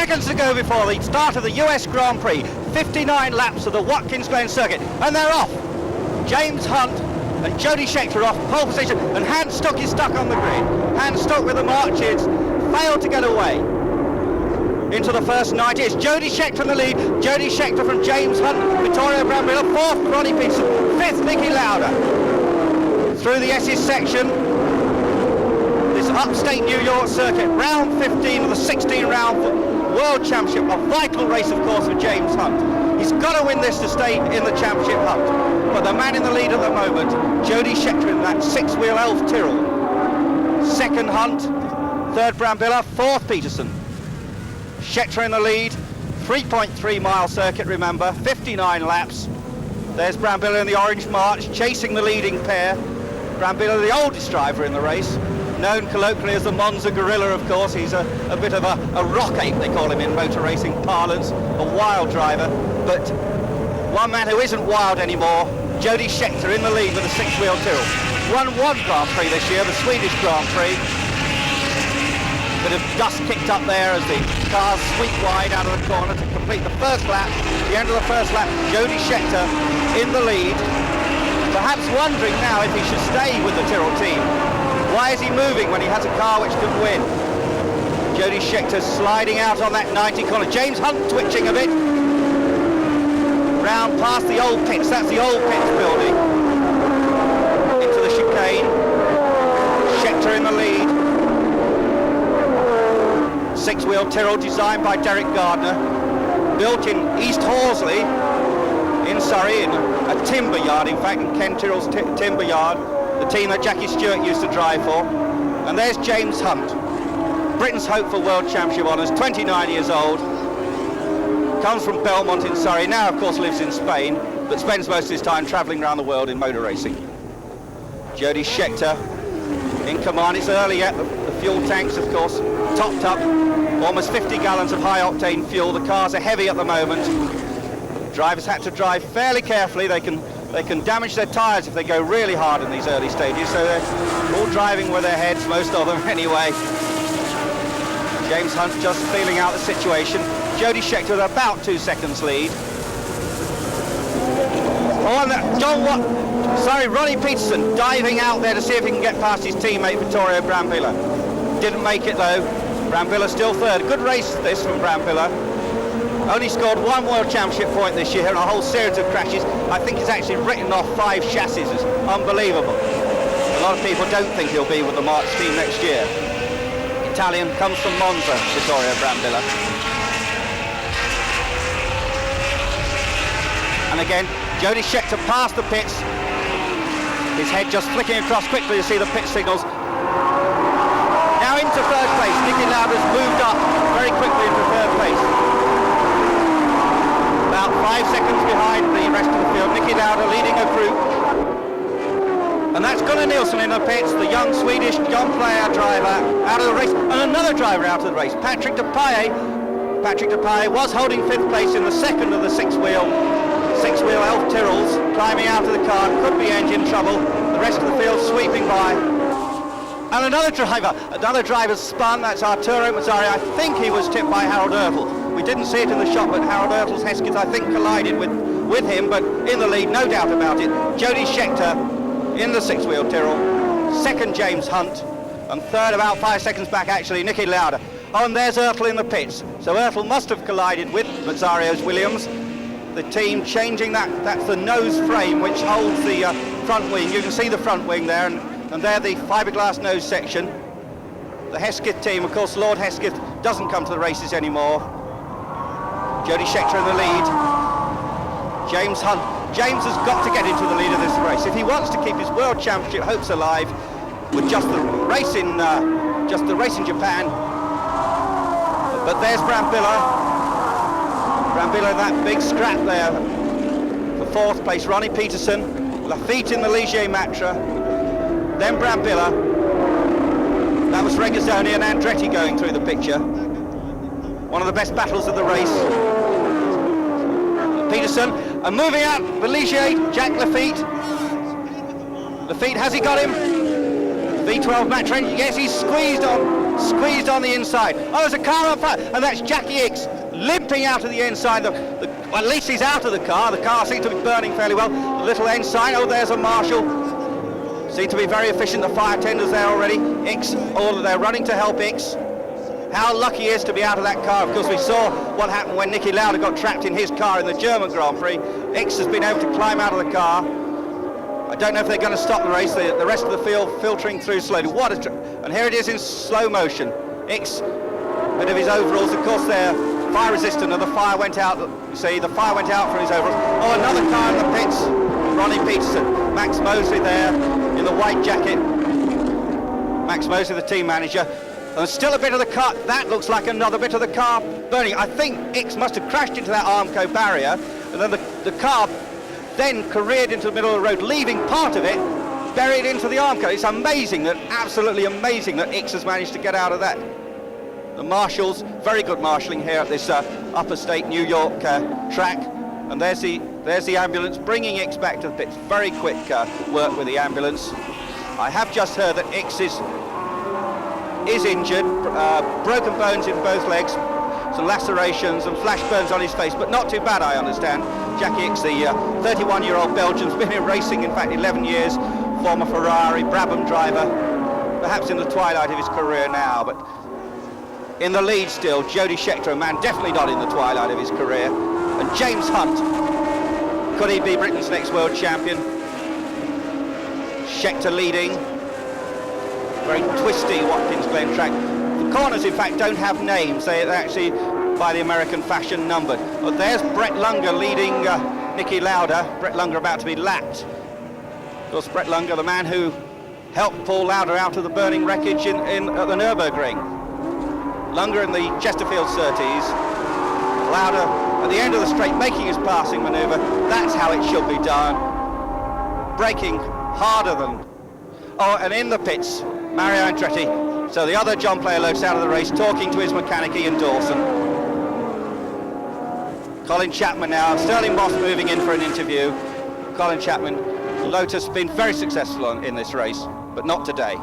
seconds to go before the start of the US Grand Prix. 59 laps of the Watkins-Glen circuit, and they're off. James Hunt and Jody Scheckter off pole position, and Hans Stuck is stuck on the grid. Hans Stuck with the marches failed to get away into the first 90. It's Jody Scheckter in the lead. Jody Scheckter from James Hunt, Vittorio Brambilla, fourth Ronnie Peterson, fifth Nicky Lauda. Through the S's section, this upstate New York circuit, round 15 of the 16-round World Championship, a vital race, of course, for James Hunt. He's got to win this to stay in the championship hunt. But the man in the lead at the moment, Jody Scheckter in that six-wheel Elf Tyrrell. Second Hunt, third Brambilla, fourth Peterson. Scheckter in the lead, 3.3 mile circuit, remember, 59 laps. There's Brambilla in the orange march, chasing the leading pair. Brambilla, the oldest driver in the race, known colloquially as the Monza Gorilla, of course. He's a bit of a rock ape, they call him in motor racing parlance, a wild driver. But one man who isn't wild anymore, Jody Scheckter in the lead with a six-wheel Tyrrell. Won one Grand Prix this year, the Swedish Grand Prix. Bit of dust kicked up there as the cars sweep wide out of the corner to complete the first lap. The end of the first lap, Jody Scheckter in the lead. Perhaps wondering now if he should stay with the Tyrrell team. Why is he moving when he has a car which can win? Jody Scheckter sliding out on that 90 corner. James Hunt twitching a bit. Round past the old pits, that's the old pits building. Into the chicane. Scheckter in the lead. Six-wheel Tyrrell designed by Derek Gardner. Built in East Horsley, in Surrey, in a timber yard, in fact, in Ken Tyrrell's timber yard, the team that Jackie Stewart used to drive for. And there's James Hunt, Britain's hope for World Championship honours, 29 years old, comes from Belmont in Surrey, now of course lives in Spain, but spends most of his time travelling around the world in motor racing. Jody Scheckter in command. It's early yet, the fuel tanks of course topped up, almost 50 gallons of high octane fuel. The cars are heavy at the moment. Drivers had to drive fairly carefully. They can damage their tyres if they go really hard in these early stages, so they're all driving with their heads, most of them anyway. James Hunt just feeling out the situation. Jody Scheckter with about 2 seconds lead. Ronnie Peterson diving out there to see if he can get past his teammate Vittorio Brambilla. Didn't make it though. Brambilla still third. Good race this from Brambilla. Only scored one World Championship point this year in a whole series of crashes. I think he's actually written off 5 chassis. It's unbelievable. A lot of people don't think he'll be with the March team next year. Italian, comes from Monza, Vittorio Brambilla. And again, Jody Scheckter past the pits. His head just flicking across quickly to see the pit signals. Now into third place. Nicky Lauda's moved up very quickly into third place. About 5 seconds behind the rest of the field. Nicky Lauda leading a group. And that's Gunnar Nilsson in the pits, the young Swedish John Player driver out of the race. And another driver out of the race, Patrick Depailler. Patrick Depailler was holding 5th place in the second of the six-wheel Elf Tyrrells, climbing out of the car, could be engine trouble. The rest of the field sweeping by. And another driver spun, that's Arturo Mazzari. I think he was tipped by Harold Ertl. We didn't see it in the shot, but Harold Ertl's Hesketh, I think, collided with him, but in the lead, no doubt about it. Jody Scheckter in the six-wheel Tyrrell, second James Hunt, and third, about 5 seconds back actually, Nicky Lauda. Oh, and there's Ertl in the pits. So Ertl must have collided with Mazzario's Williams. The team changing that's the nose frame which holds the front wing. You can see the front wing there, and there the fiberglass nose section. The Hesketh team, of course, Lord Hesketh doesn't come to the races anymore. Jody Scheckter in the lead. James Hunt. James has got to get into the lead of this race. If he wants to keep his World Championship hopes alive with just the race in Japan. But there's Brambilla. Brambilla in that big scrap there for 4th place. Ronnie Peterson, Lafitte in the Ligier Matra, then Brambilla. That was Regazzoni and Andretti going through the picture. One of the best battles of the race. Peterson, and moving out the Ligier, Jack Lafitte. Lafitte, has he got him? V12 Matra, yes, he's squeezed on. squeezed on the inside. Oh, there's a car on fire, and that's Jackie Hicks limping out of the inside. Well, at least he's out of the car. The car seems to be burning fairly well. A little ensign. Oh, there's a marshal. Seem to be very efficient. The fire tenders there already. Hicks, they're running to help Hicks. How lucky he is to be out of that car. Of course, we saw what happened when Niki Lauda got trapped in his car in the German Grand Prix. Hicks has been able to climb out of the car. I don't know if they're going to stop the race. The rest of the field filtering through slowly. And here it is in slow motion. Hicks, bit of his overalls. Of course, they're fire resistant, and the fire went out. You see, the fire went out from his overalls. Oh, another car in the pits. Ronnie Peterson. Max Mosley there in the white jacket. Max Mosley, the team manager. And still a bit of the car. That looks like another bit of the car burning. I think Hicks must have crashed into that Armco barrier, and then the car then careered into the middle of the road, leaving part of it buried into the Armco. It's amazing, absolutely amazing that Hicks has managed to get out of that. The marshals, very good marshalling here at this upper state New York track. And there's the ambulance bringing Hicks back to the pits. Very quick work with the ambulance. I have just heard that Hicks is injured, broken bones in both legs, some lacerations and flash burns on his face, but not too bad, I understand. Jackie Hicks, the 31-year-old Belgian, has been in racing, in fact, 11 years, former Ferrari, Brabham driver, perhaps in the twilight of his career now, but in the lead still, Jody Scheckter, a man definitely not in the twilight of his career, and James Hunt. Could he be Britain's next world champion? Scheckter leading. Very twisty Watkins-Glen track. The corners, in fact, don't have names. They're actually, by the American fashion, numbered. But there's Brett Lunger leading Niki Lauda. Brett Lunger about to be lapped. Of course, Brett Lunger, the man who helped Paul Lauda out of the burning wreckage at the Nürburgring. Lunger in the Chesterfield Surtees. Lauda at the end of the straight, making his passing manoeuvre. That's how it should be done. Braking harder than... Oh, and in the pits, Mario Andretti. So the other John Player Lotus out of the race, talking to his mechanic Ian Dawson. Colin Chapman now, Sterling Moss moving in for an interview. Colin Chapman, Lotus been very successful in this race, but not today.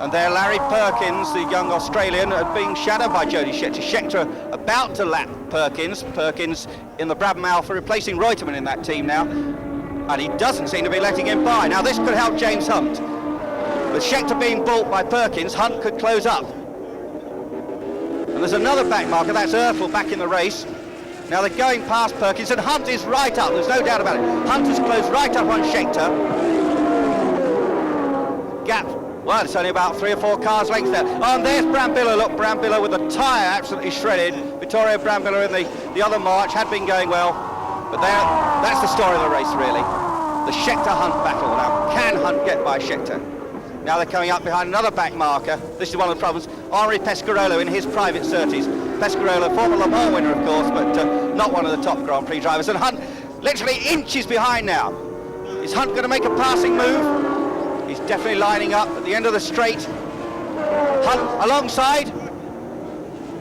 And there Larry Perkins, the young Australian, being shadowed by Jody Scheckter. Scheckter about to lap Perkins. Perkins in the Brabham Alpha, replacing Reutemann in that team now. And he doesn't seem to be letting him by. Now this could help James Hunt. With Scheckter being balked by Perkins, Hunt could close up. And there's another back marker, that's Ertl back in the race. Now they're going past Perkins, and Hunt is right up, there's no doubt about it. Hunt has closed right up on Scheckter. Gap, well, it's only about 3 or 4 cars length there. Oh, and there's Brambilla, look, Brambilla with the tyre absolutely shredded. Vittorio Brambilla in the other march had been going well. But that's the story of the race, really. The Scheckter-Hunt battle. Now, can Hunt get by Scheckter? Now they're coming up behind another back marker. This is one of the problems. Henri Pescarolo in his private Surtees. Pescarolo, former Le Mans winner, of course, but not one of the top Grand Prix drivers. And Hunt literally inches behind now. Is Hunt going to make a passing move? He's definitely lining up at the end of the straight. Hunt alongside.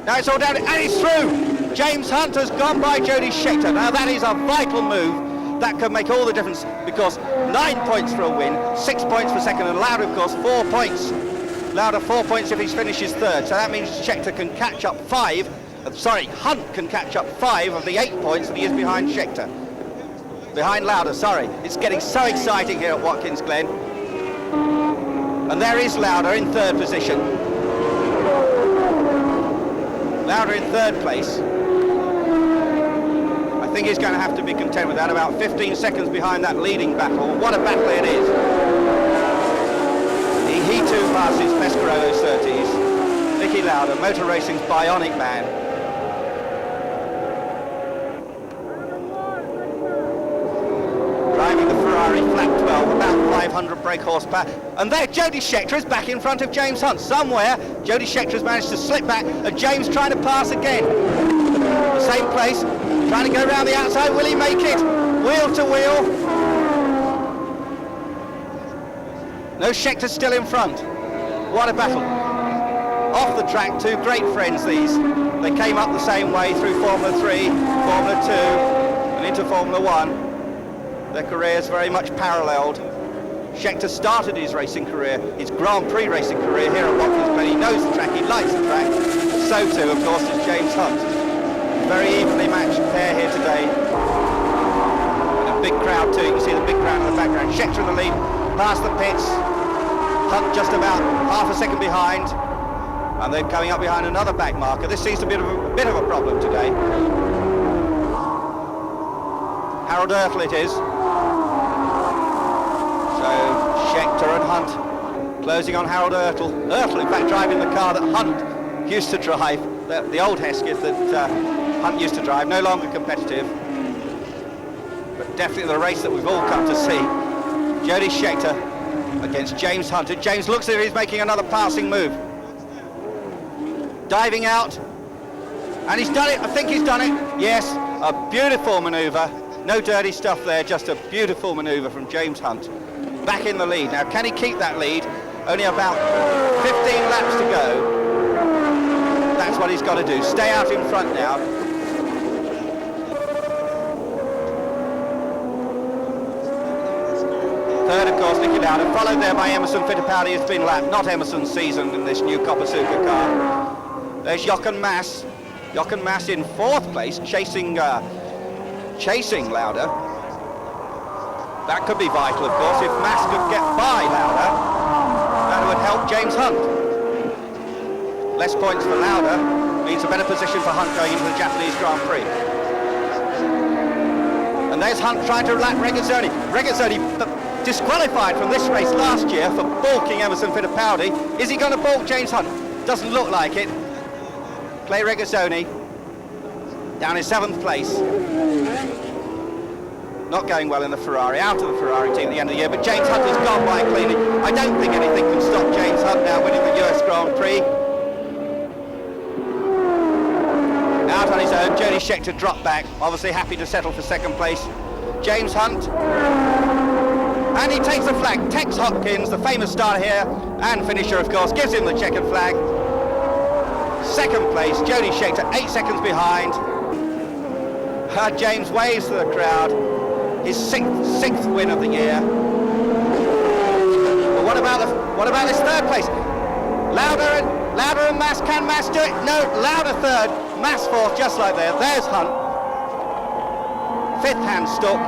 Now it's all down, and it's through. James Hunt has gone by Jody Scheckter. Now that is a vital move. That could make all the difference, because 9 points for a win, 6 points for second, and Lauda, of course, 4 points. Lauda 4 points if he finishes third. So that means Scheckter can catch up 5. Hunt can catch up 5 of the 8 points that he is behind Scheckter. Behind Lauda, sorry. It's getting so exciting here at Watkins-Glen. And there is Lauda in third position. Lauda in third place. I think he's going to have to be content with that, about 15 seconds behind that leading battle. What a battle it is. He too passes Pescarolo Surtees. Niki Lauda, motor racing's bionic man. Driving the Ferrari flat 12, about 500 brake horsepower. And there, Jody Scheckter is back in front of James Hunt. Somewhere, Jody Scheckter has managed to slip back, and James trying to pass again. The same place, trying to go around the outside. Will he make it? Wheel to wheel. No, Scheckter still in front. What a battle. Off the track, two great friends these. They came up the same way through Formula 3, Formula 2, and into Formula 1. Their careers very much paralleled. Scheckter started his racing career, his Grand Prix racing career here at Watkins-Glen. He knows the track, he likes the track. So too, of course, is James Hunt. Very evenly matched pair here today. And a big crowd too, you can see the big crowd in the background. Scheckter in the lead, past the pits. Hunt just about half a second behind. And they're coming up behind another back marker. This seems to be a bit of a problem today. Harold Ertl it is. So Scheckter and Hunt closing on Harold Ertl. Ertl, in fact, driving the car that Hunt used to drive, the old Hesketh that Hunt used to drive, no longer competitive. But definitely the race that we've all come to see. Jody Scheckter against James Hunt. And James looks as if he's making another passing move. Diving out. And he's done it, I think he's done it. Yes, a beautiful manoeuvre. No dirty stuff there, just a beautiful manoeuvre from James Hunt. Back in the lead. Now, can he keep that lead? Only about 15 laps to go. That's what he's got to do. Stay out in front now. Third, of course, Nicky Lauda, followed there by Emerson Fittipaldi, who's been lapped. Not Emerson's season in this new Copper-Suca car. There's Jochen Mass. Jochen Mass in fourth place, chasing Lauda. That could be vital, of course, if Mass could get by Lauda. That would help James Hunt. Less points for Lauda means a better position for Hunt going into the Japanese Grand Prix. And there's Hunt trying to lap Regazzoni. Regazzoni disqualified from this race last year for balking Emerson Fittipaldi. Is he going to balk James Hunt? Doesn't look like it. Clay Regazzoni down in 7th place. Not going well in the Ferrari, out of the Ferrari team at the end of the year, but James Hunt has gone by cleanly. I don't think anything can stop James Hunt now winning the US Grand Prix. Out on his own, Jody Scheckter dropped back, obviously happy to settle for 2nd place. James Hunt, and he takes the flag. Tex Hopkins, the famous starter here, and finisher of course, gives him the checkered flag. 2nd place, Jody Scheckter, 8 seconds behind. James waves to the crowd. His sixth win of the year. But what about this 3rd place? Lauda and Mass. Can Mass do it? No, Lauda 3rd, Mass 4th, just like there. There's Hunt. 5th Hans Stuck.